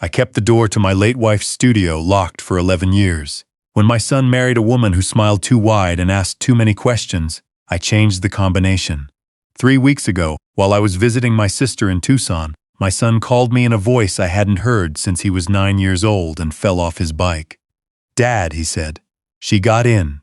I kept the door to my late wife's studio locked for 11 years. When my son married a woman who smiled too wide and asked too many questions, I changed the combination. 3 weeks ago, while I was visiting my sister in Tucson, my son called me in a voice I hadn't heard since he was 9 years old and fell off his bike. "Dad," he said. She got in.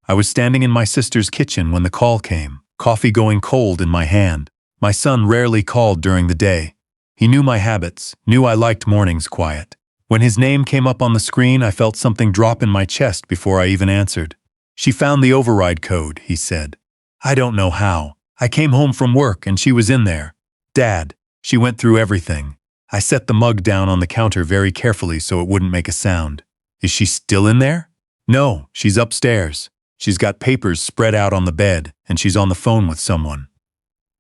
I was standing in my sister's kitchen when the call came, coffee going cold in my hand. My son rarely called during the day. He knew my habits, knew I liked mornings quiet. When his name came up on the screen, I felt something drop in my chest before I even answered. "She found the override code," he said. "I don't know how. I came home from work and she was in there. Dad, she went through everything." I set the mug down on the counter very carefully so it wouldn't make a sound. "Is she still in there?" "No, she's upstairs. She's got papers spread out on the bed and she's on the phone with someone.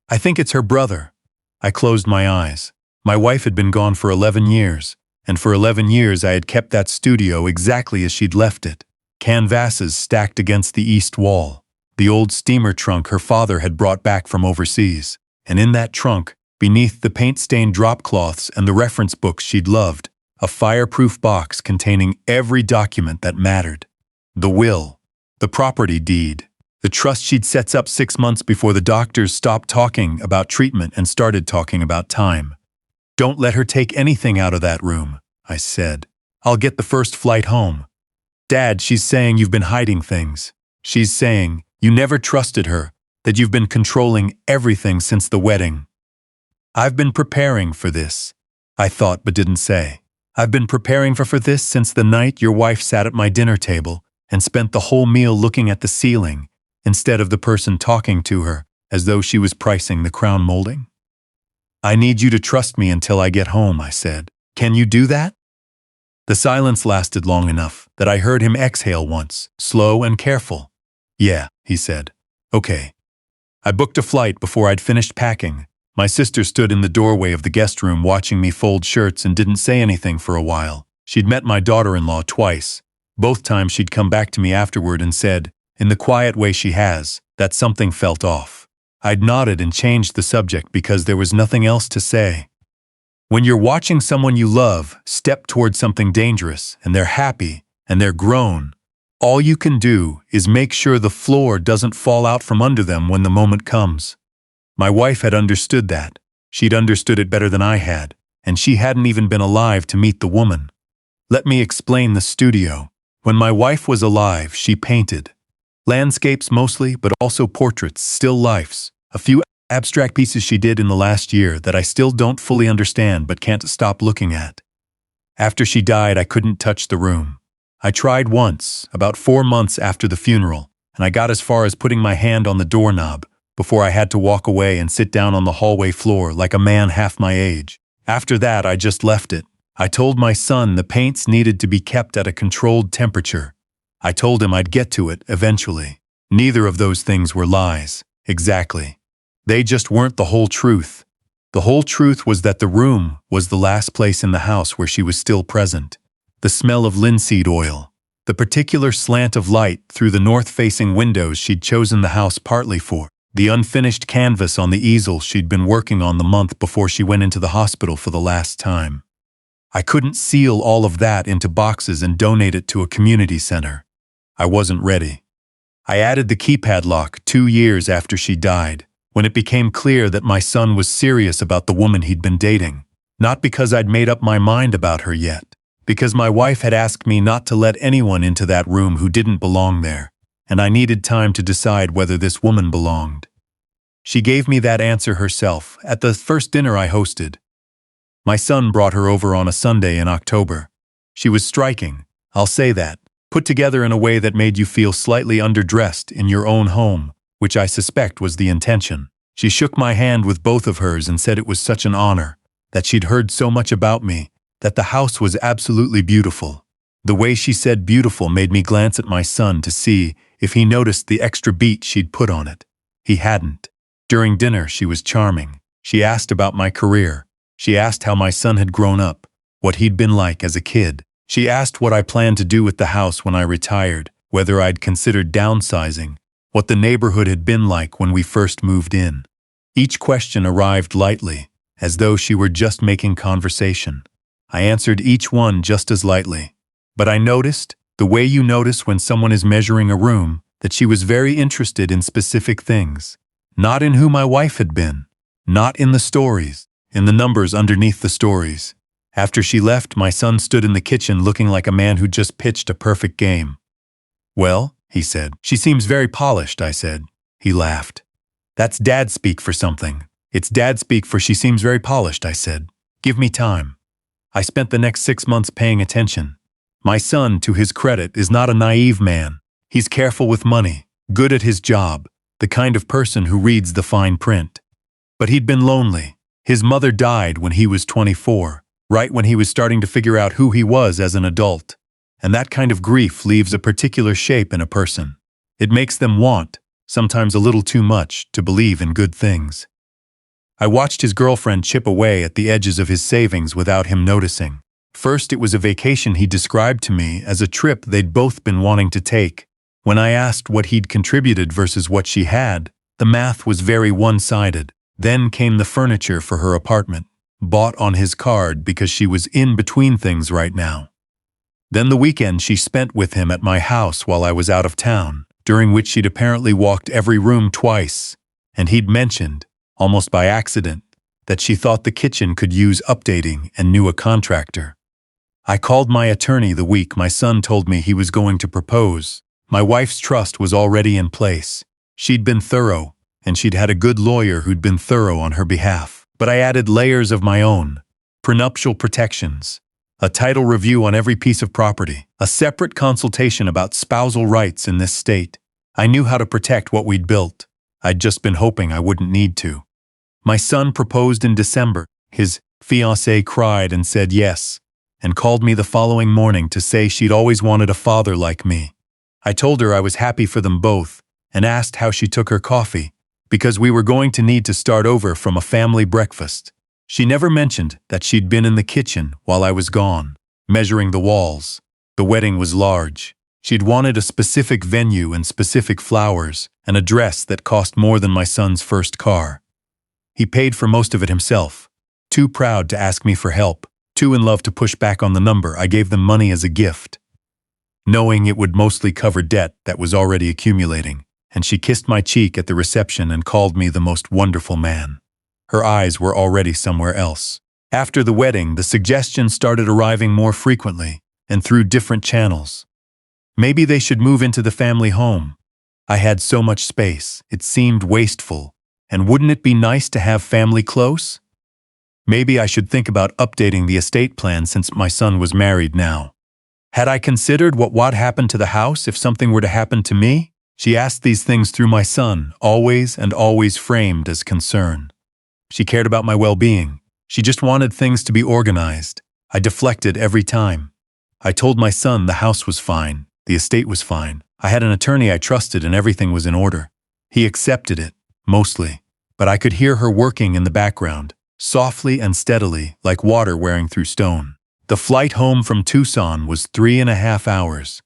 I think it's her brother." I closed my eyes. My wife had been gone for 11 years, and for 11 years I had kept that studio exactly as she'd left it. Canvases stacked against the east wall. The old steamer trunk her father had brought back from overseas. And in that trunk, beneath the paint-stained drop cloths and the reference books she'd loved, a fireproof box containing every document that mattered. The will, the property deed, the trust she'd set up 6 months before the doctors stopped talking about treatment and started talking about time. "Don't let her take anything out of that room," I said. "I'll get the first flight home." "Dad, she's saying you've been hiding things. She's saying you never trusted her, that you've been controlling everything since the wedding." "I've been preparing for this," I thought but didn't say. "I've been preparing for this since the night your wife sat at my dinner table and spent the whole meal looking at the ceiling instead of the person talking to her as though she was pricing the crown molding." "I need you to trust me until I get home," I said. "Can you do that?" The silence lasted long enough that I heard him exhale once, slow and careful. "Yeah," he said. "Okay." I booked a flight before I'd finished packing. My sister stood in the doorway of the guest room watching me fold shirts and didn't say anything for a while. She'd met my daughter-in-law twice. Both times she'd come back to me afterward and said, in the quiet way she has, that something felt off. I'd nodded and changed the subject because there was nothing else to say. When you're watching someone you love step toward something dangerous and they're happy and they're grown, all you can do is make sure the floor doesn't fall out from under them when the moment comes. My wife had understood that. She'd understood it better than I had, and she hadn't even been alive to meet the woman. Let me explain the studio. When my wife was alive, she painted. Landscapes mostly, but also portraits, still lifes. A few abstract pieces she did in the last year that I still don't fully understand but can't stop looking at. After she died, I couldn't touch the room. I tried once, about 4 months after the funeral, and I got as far as putting my hand on the doorknob before I had to walk away and sit down on the hallway floor like a man half my age. After that, I just left it. I told my son the paints needed to be kept at a controlled temperature. I told him I'd get to it eventually. Neither of those things were lies, exactly. They just weren't the whole truth. The whole truth was that the room was the last place in the house where she was still present. The smell of linseed oil, the particular slant of light through the north-facing windows she'd chosen the house partly for, the unfinished canvas on the easel she'd been working on the month before she went into the hospital for the last time. I couldn't seal all of that into boxes and donate it to a community center. I wasn't ready. I added the keypad lock 2 years after she died, when it became clear that my son was serious about the woman he'd been dating. Not because I'd made up my mind about her yet, because my wife had asked me not to let anyone into that room who didn't belong there, and I needed time to decide whether this woman belonged. She gave me that answer herself at the first dinner I hosted. My son brought her over on a Sunday in October. She was striking, I'll say that, put together in a way that made you feel slightly underdressed in your own home, which I suspect was the intention. She shook my hand with both of hers and said it was such an honor, that she'd heard so much about me, that the house was absolutely beautiful. The way she said beautiful made me glance at my son to see if he noticed the extra beat she'd put on it. He hadn't. During dinner, she was charming. She asked about my career. She asked how my son had grown up, what he'd been like as a kid. She asked what I planned to do with the house when I retired, whether I'd considered downsizing, what the neighborhood had been like when we first moved in. Each question arrived lightly, as though she were just making conversation. I answered each one just as lightly. But I noticed, the way you notice when someone is measuring a room, that she was very interested in specific things. Not in who my wife had been. Not in the stories. In the numbers underneath the stories. After she left, my son stood in the kitchen looking like a man who'd just pitched a perfect game. "Well," he said. "She seems very polished," I said. He laughed. "That's dad speak for something. It's dad speak for she seems very polished," I said. "Give me time." I spent the next 6 months paying attention. My son, to his credit, is not a naive man. He's careful with money, good at his job, the kind of person who reads the fine print. But he'd been lonely. His mother died when he was 24, right when he was starting to figure out who he was as an adult. And that kind of grief leaves a particular shape in a person. It makes them want, sometimes a little too much, to believe in good things. I watched his girlfriend chip away at the edges of his savings without him noticing. First, it was a vacation he described to me as a trip they'd both been wanting to take. When I asked what he'd contributed versus what she had, the math was very one-sided. Then came the furniture for her apartment, bought on his card because she was in between things right now. Then the weekend she spent with him at my house while I was out of town, during which she'd apparently walked every room twice, and he'd mentioned, almost by accident, that she thought the kitchen could use updating and knew a contractor. I called my attorney the week my son told me he was going to propose. My wife's trust was already in place. She'd been thorough, and she'd had a good lawyer who'd been thorough on her behalf. But I added layers of my own. Prenuptial protections, a title review on every piece of property, a separate consultation about spousal rights in this state. I knew how to protect what we'd built. I'd just been hoping I wouldn't need to. My son proposed in December. His fiancée cried and said yes, and called me the following morning to say she'd always wanted a father like me. I told her I was happy for them both and asked how she took her coffee, because we were going to need to start over from a family breakfast. She never mentioned that she'd been in the kitchen while I was gone, measuring the walls. The wedding was large. She'd wanted a specific venue and specific flowers, and a dress that cost more than my son's first car. He paid for most of it himself. Too proud to ask me for help, too in love to push back on the number, I gave them money as a gift, knowing it would mostly cover debt that was already accumulating. And she kissed my cheek at the reception and called me the most wonderful man. Her eyes were already somewhere else. After the wedding, the suggestions started arriving more frequently and through different channels. Maybe they should move into the family home. I had so much space, it seemed wasteful. And wouldn't it be nice to have family close? Maybe I should think about updating the estate plan since my son was married now. Had I considered what would happen to the house if something were to happen to me? She asked these things through my son, always and always framed as concern. She cared about my well-being. She just wanted things to be organized. I deflected every time. I told my son the house was fine, the estate was fine. I had an attorney I trusted and everything was in order. He accepted it, mostly. But I could hear her working in the background, softly and steadily, like water wearing through stone. The flight home from Tucson was 3.5 hours.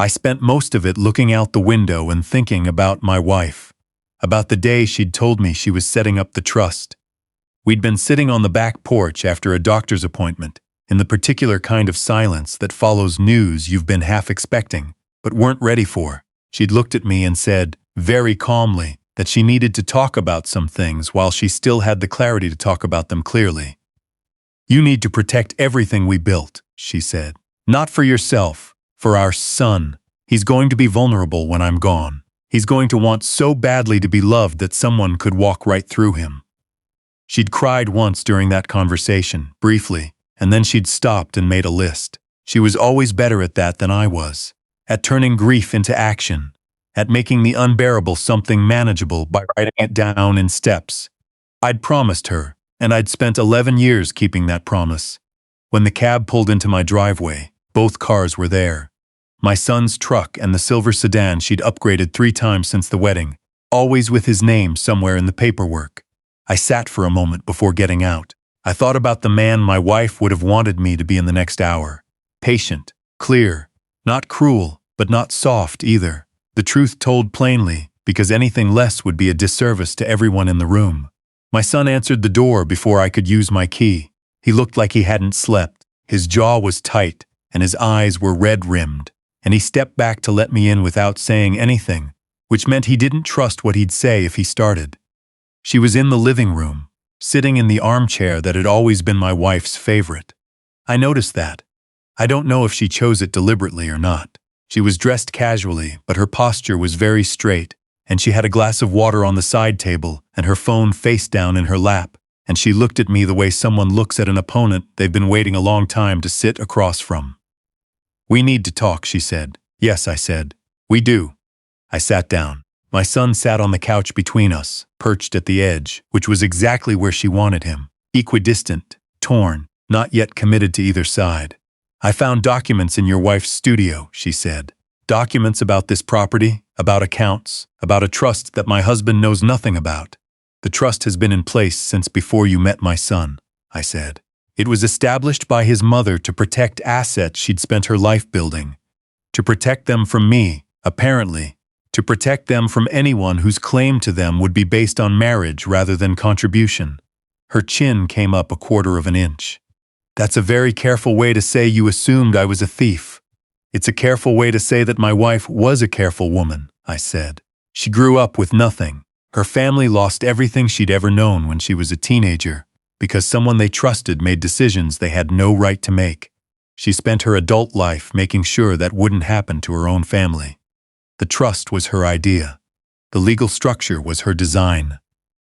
I spent most of it looking out the window and thinking about my wife, about the day she'd told me she was setting up the trust. We'd been sitting on the back porch after a doctor's appointment, in the particular kind of silence that follows news you've been half expecting, but weren't ready for. She'd looked at me and said, very calmly, that she needed to talk about some things while she still had the clarity to talk about them clearly. "You need to protect everything we built," she said. "Not for yourself. For our son. He's going to be vulnerable when I'm gone. He's going to want so badly to be loved that someone could walk right through him." She'd cried once during that conversation, briefly, and then she'd stopped and made a list. She was always better at that than I was, at turning grief into action, at making the unbearable something manageable by writing it down in steps. I'd promised her, and I'd spent 11 years keeping that promise. When the cab pulled into my driveway, both cars were there. My son's truck and the silver sedan she'd upgraded 3 times since the wedding, always with his name somewhere in the paperwork. I sat for a moment before getting out. I thought about the man my wife would have wanted me to be in the next hour. Patient, clear, not cruel, but not soft either. The truth told plainly, because anything less would be a disservice to everyone in the room. My son answered the door before I could use my key. He looked like he hadn't slept. His jaw was tight, and his eyes were red-rimmed, and he stepped back to let me in without saying anything, which meant he didn't trust what he'd say if he started. She was in the living room, sitting in the armchair that had always been my wife's favorite. I noticed that. I don't know if she chose it deliberately or not. She was dressed casually, but her posture was very straight, and she had a glass of water on the side table and her phone face down in her lap, and she looked at me the way someone looks at an opponent they've been waiting a long time to sit across from. "We need to talk," she said. "Yes," I said. "We do." I sat down. My son sat on the couch between us, perched at the edge, which was exactly where she wanted him, equidistant, torn, not yet committed to either side. "I found documents in your wife's studio," she said. "Documents about this property, about accounts, about a trust that my husband knows nothing about. The trust has been in place since before you met my son," I said. "It was established by his mother to protect assets she'd spent her life building, to protect them from me, apparently, to protect them from anyone whose claim to them would be based on marriage rather than contribution." Her chin came up a quarter of an inch. "That's a very careful way to say you assumed I was a thief. It's a careful way to say that my wife was a careful woman," I said. "She grew up with nothing. Her family lost everything she'd ever known when she was a teenager, because someone they trusted made decisions they had no right to make. She spent her adult life making sure that wouldn't happen to her own family. The trust was her idea. The legal structure was her design.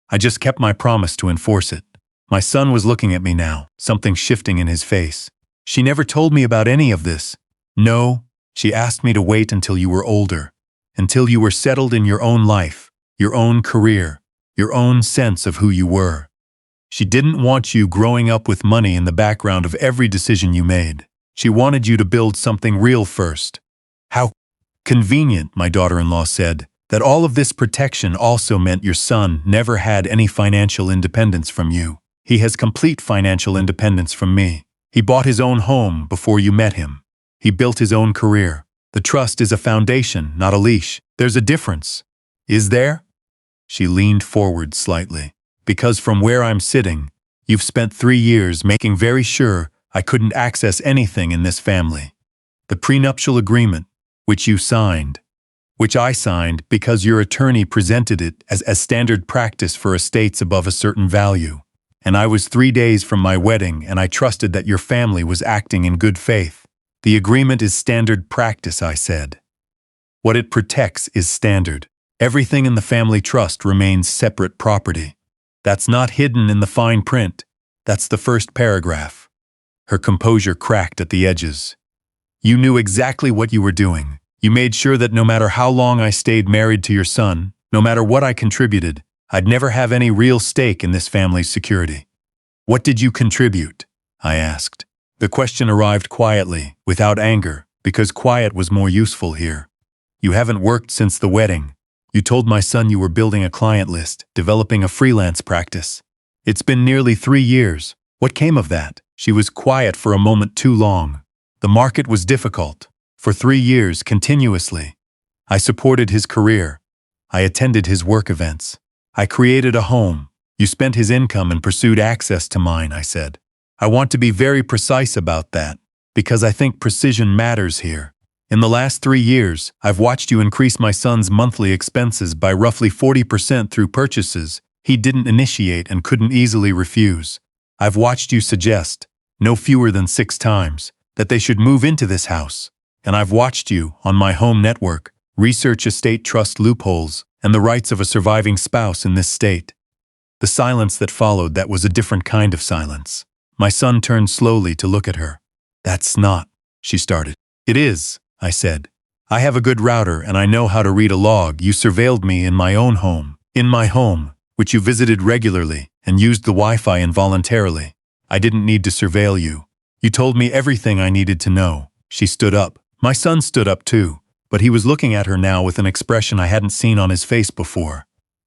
I just kept my promise to enforce it." My son was looking at me now, something shifting in his face. "She never told me about any of this." "No, she asked me to wait until you were older, until you were settled in your own life, your own career, your own sense of who you were. She didn't want you growing up with money in the background of every decision you made. She wanted you to build something real first." "How convenient," my daughter-in-law said, "that all of this protection also meant your son never had any financial independence from you. He has complete financial independence from me. He bought his own home before you met him. He built his own career. The trust is a foundation, not a leash. There's a difference." "Is there?" She leaned forward slightly. "Because from where I'm sitting, you've spent 3 years making very sure I couldn't access anything in this family. The prenuptial agreement, which you signed, which I signed because your attorney presented it as standard practice for estates above a certain value. And I was 3 days from my wedding, and I trusted that your family was acting in good faith. The agreement is standard practice," I said. "What it protects is standard. Everything in the family trust remains separate property. That's not hidden in the fine print. That's the first paragraph." Her composure cracked at the edges. "You knew exactly what you were doing. You made sure that no matter how long I stayed married to your son, no matter what I contributed, I'd never have any real stake in this family's security." "What did you contribute?" I asked. The question arrived quietly, without anger, because quiet was more useful here. "You haven't worked since the wedding. You told my son you were building a client list, developing a freelance practice. It's been nearly 3 years. What came of that?" She was quiet for a moment too long. "The market was difficult. For 3 years, continuously. I supported his career. I attended his work events. I created a home. You spent his income and pursued access to mine," I said. "I want to be very precise about that, because I think precision matters here. In the last 3 years, I've watched you increase my son's monthly expenses by roughly 40% through purchases he didn't initiate and couldn't easily refuse. I've watched you suggest, no fewer than 6 times, that they should move into this house. And I've watched you, on my home network, research estate trust loopholes and the rights of a surviving spouse in this state." The silence that followed that was a different kind of silence. My son turned slowly to look at her. "That's not," she started. "It is," I said. "I have a good router and I know how to read a log. You surveilled me in my own home. In my home, which you visited regularly, and used the Wi-Fi involuntarily. I didn't need to surveil you. You told me everything I needed to know." She stood up. My son stood up too, but he was looking at her now with an expression I hadn't seen on his face before.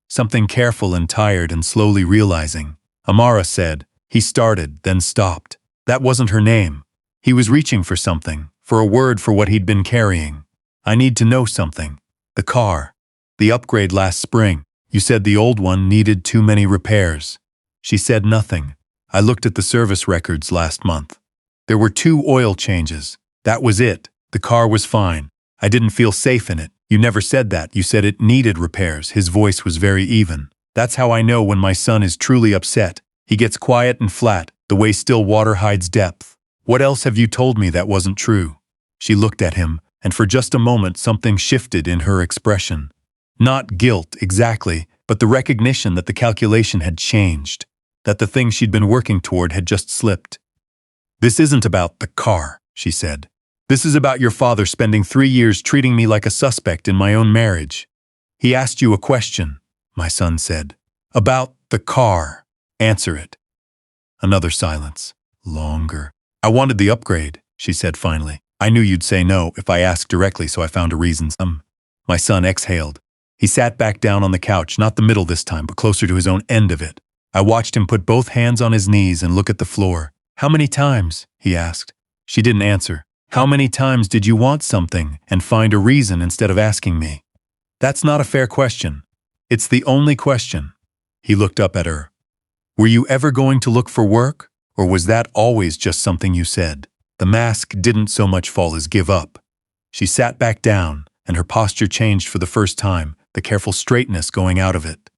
Something careful and tired and slowly realizing. "Amara said," he started, then stopped. That wasn't her name. He was reaching for something, for a word for what he'd been carrying. "I need to know something. The car. The upgrade last spring. You said the old one needed too many repairs." She said nothing. I looked at the service records last month. There were 2 oil changes. That was it. The car was fine. I didn't feel safe in it. You never said that. You said it needed repairs. His voice was very even. That's how I know when my son is truly upset. He gets quiet and flat, the way still water hides depth. What else have you told me that wasn't true? She looked at him, and for just a moment something shifted in her expression. Not guilt, exactly, but the recognition that the calculation had changed, that the thing she'd been working toward had just slipped. This isn't about the car, she said. This is about your father spending 3 years treating me like a suspect in my own marriage. He asked you a question, my son said. About the car. Answer it. Another silence. Longer. I wanted the upgrade, she said finally. I knew you'd say no if I asked directly, so I found a reason. My son exhaled. He sat back down on the couch, not the middle this time, but closer to his own end of it. I watched him put both hands on his knees and look at the floor. How many times? He asked. She didn't answer. How many times did you want something and find a reason instead of asking me? That's not a fair question. It's the only question. He looked up at her. Were you ever going to look for work, or was that always just something you said? The mask didn't so much fall as give up. She sat back down, and her posture changed for the first time, the careful straightness going out of it.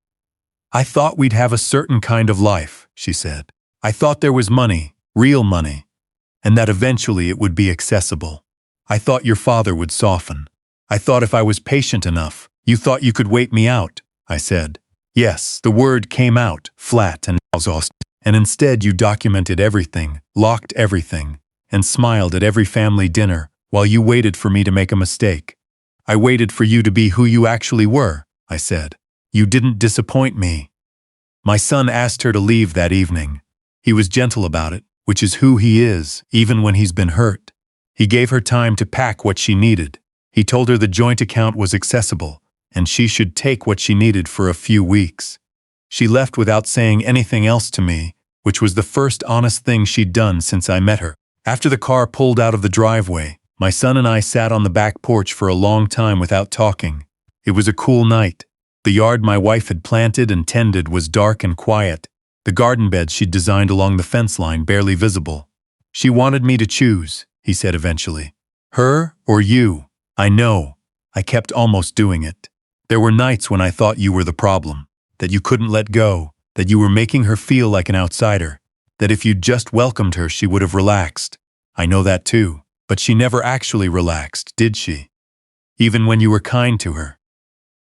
I thought we'd have a certain kind of life, she said. I thought there was money, real money, and that eventually it would be accessible. I thought your father would soften. I thought if I was patient enough, you thought you could wait me out, I said. Yes, the word came out, flat and exhausted, and instead you documented everything, locked everything, and smiled at every family dinner while you waited for me to make a mistake. I waited for you to be who you actually were, I said. You didn't disappoint me. My son asked her to leave that evening. He was gentle about it, which is who he is, even when he's been hurt. He gave her time to pack what she needed. He told her the joint account was accessible, and she should take what she needed for a few weeks. She left without saying anything else to me, which was the first honest thing she'd done since I met her. After the car pulled out of the driveway, my son and I sat on the back porch for a long time without talking. It was a cool night. The yard my wife had planted and tended was dark and quiet, the garden beds she'd designed along the fence line barely visible. She wanted me to choose, he said eventually. Her or you? I know. I kept almost doing it. There were nights when I thought you were the problem, that you couldn't let go, that you were making her feel like an outsider, that if you'd just welcomed her she would have relaxed. I know that too, but she never actually relaxed, did she? Even when you were kind to her.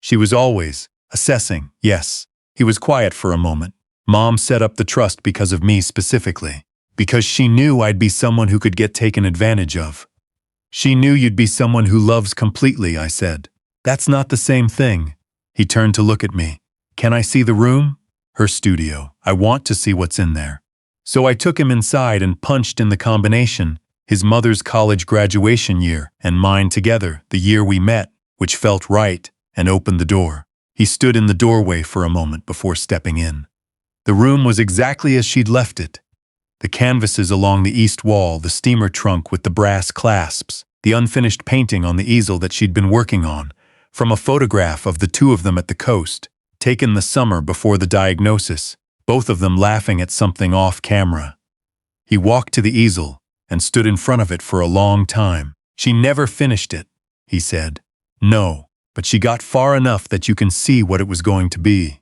She was always assessing, yes. He was quiet for a moment. Mom set up the trust because of me specifically, because she knew I'd be someone who could get taken advantage of. She knew you'd be someone who loves completely, I said. That's not the same thing. He turned to look at me. Can I see the room? Her studio. I want to see what's in there. So I took him inside and punched in the combination, his mother's college graduation year and mine together, the year we met, which felt right, and opened the door. He stood in the doorway for a moment before stepping in. The room was exactly as she'd left it. The canvases along the east wall, the steamer trunk with the brass clasps, the unfinished painting on the easel that she'd been working on, from a photograph of the 2 of them at the coast, taken the summer before the diagnosis, both of them laughing at something off camera. He walked to the easel and stood in front of it for a long time. She never finished it, he said. No, but she got far enough that you can see what it was going to be.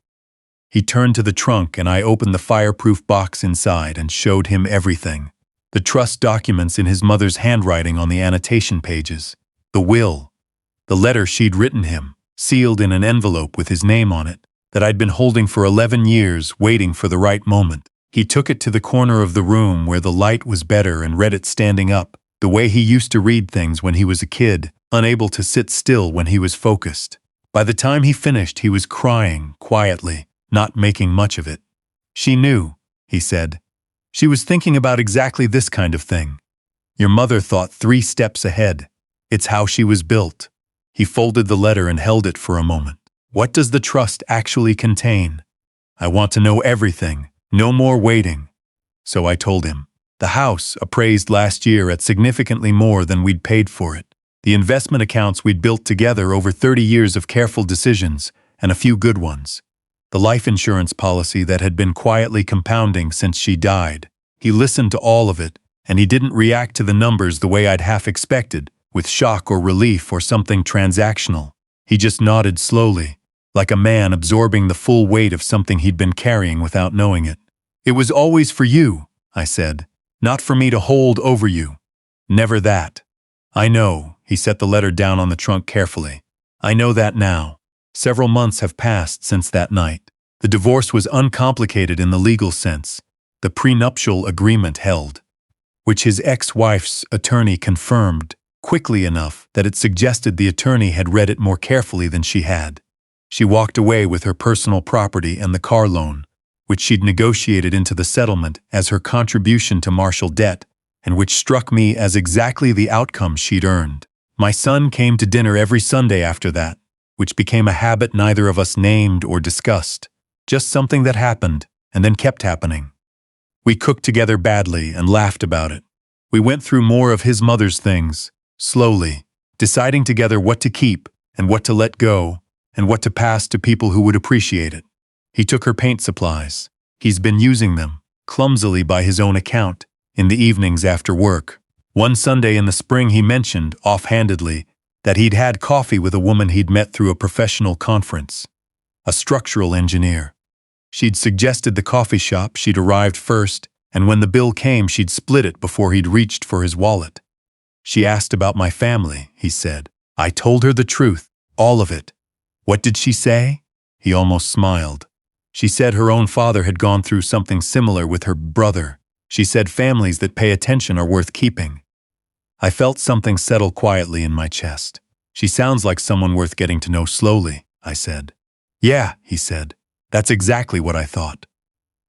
He turned to the trunk and I opened the fireproof box inside and showed him everything. The trust documents in his mother's handwriting on the annotation pages, the will, the letter she'd written him, sealed in an envelope with his name on it, that I'd been holding for 11 years, waiting for the right moment. He took it to the corner of the room where the light was better and read it standing up, the way he used to read things when he was a kid, unable to sit still when he was focused. By the time he finished, he was crying quietly, not making much of it. She knew, he said. She was thinking about exactly this kind of thing. Your mother thought 3 steps ahead. It's how she was built. He folded the letter and held it for a moment. What does the trust actually contain? I want to know everything. No more waiting. So I told him. The house appraised last year at significantly more than we'd paid for it. The investment accounts we'd built together over 30 years of careful decisions, and a few good ones. the life insurance policy that had been quietly compounding since she died. He listened to all of it, and he didn't react to the numbers the way I'd half expected, with shock or relief or something transactional. He just nodded slowly, like a man absorbing the full weight of something he'd been carrying without knowing it. "It was always for you," I said, "not for me to hold over you. Never that." "I know," he set the letter down on the trunk carefully. "I know that now. Several months have passed since that night. The divorce was uncomplicated in the legal sense. The prenuptial agreement held, which his ex-wife's attorney confirmed quickly enough that it suggested the attorney had read it more carefully than she had. She walked away with her personal property and the car loan, which she'd negotiated into the settlement as her contribution to marital debt, and which struck me as exactly the outcome she'd earned. My son came to dinner every Sunday after that, which became a habit neither of us named or discussed, just something that happened and then kept happening. We cooked together badly and laughed about it. We went through more of his mother's things, slowly, deciding together what to keep and what to let go and what to pass to people who would appreciate it. He took her paint supplies. He's been using them, clumsily by his own account, in the evenings after work. One Sunday in the spring he mentioned, offhandedly, that he'd had coffee with a woman he'd met through a professional conference, a structural engineer. She'd suggested the coffee shop, she'd arrived first, and when the bill came she'd split it before he'd reached for his wallet. She asked about my family, he said. I told her the truth, all of it. What did she say? He almost smiled. She said her own father had gone through something similar with her brother. She said families that pay attention are worth keeping. I felt something settle quietly in my chest. She sounds like someone worth getting to know slowly, I said. Yeah, he said. That's exactly what I thought.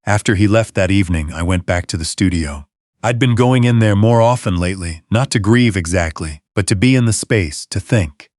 After he left that evening, I went back to the studio. I'd been going in there more often lately, not to grieve exactly, but to be in the space, to think.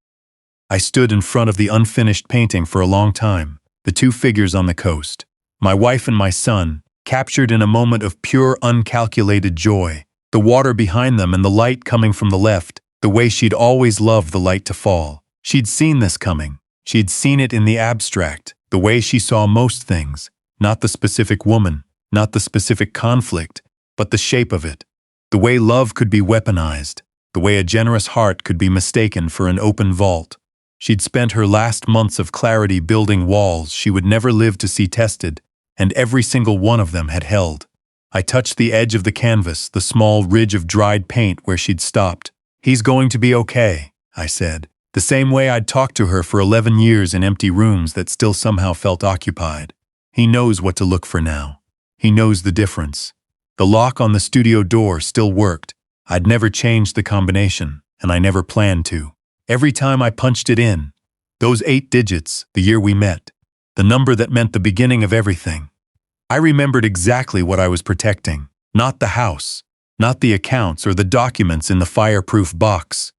I stood in front of the unfinished painting for a long time, the two figures on the coast, my wife and my son, captured in a moment of pure uncalculated joy, the water behind them and the light coming from the left, the way she'd always loved the light to fall. She'd seen this coming. She'd seen it in the abstract, the way she saw most things, not the specific woman, not the specific conflict, but the shape of it, the way love could be weaponized, the way a generous heart could be mistaken for an open vault. She'd spent her last months of clarity building walls she would never live to see tested, and every single one of them had held. I touched the edge of the canvas, the small ridge of dried paint where she'd stopped. He's going to be okay, I said, the same way I'd talked to her for 11 years in empty rooms that still somehow felt occupied. He knows what to look for now. He knows the difference. The lock on the studio door still worked. I'd never changed the combination, and I never planned to. Every time I punched it in, those 8 digits, the year we met, the number that meant the beginning of everything, I remembered exactly what I was protecting. Not the house, not the accounts or the documents in the fireproof box.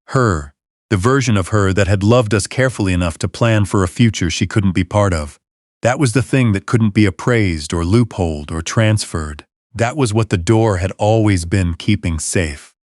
Her, the version of her that had loved us carefully enough to plan for a future she couldn't be part of. That was the thing that couldn't be appraised or loopholed or transferred. That was what the door had always been keeping safe.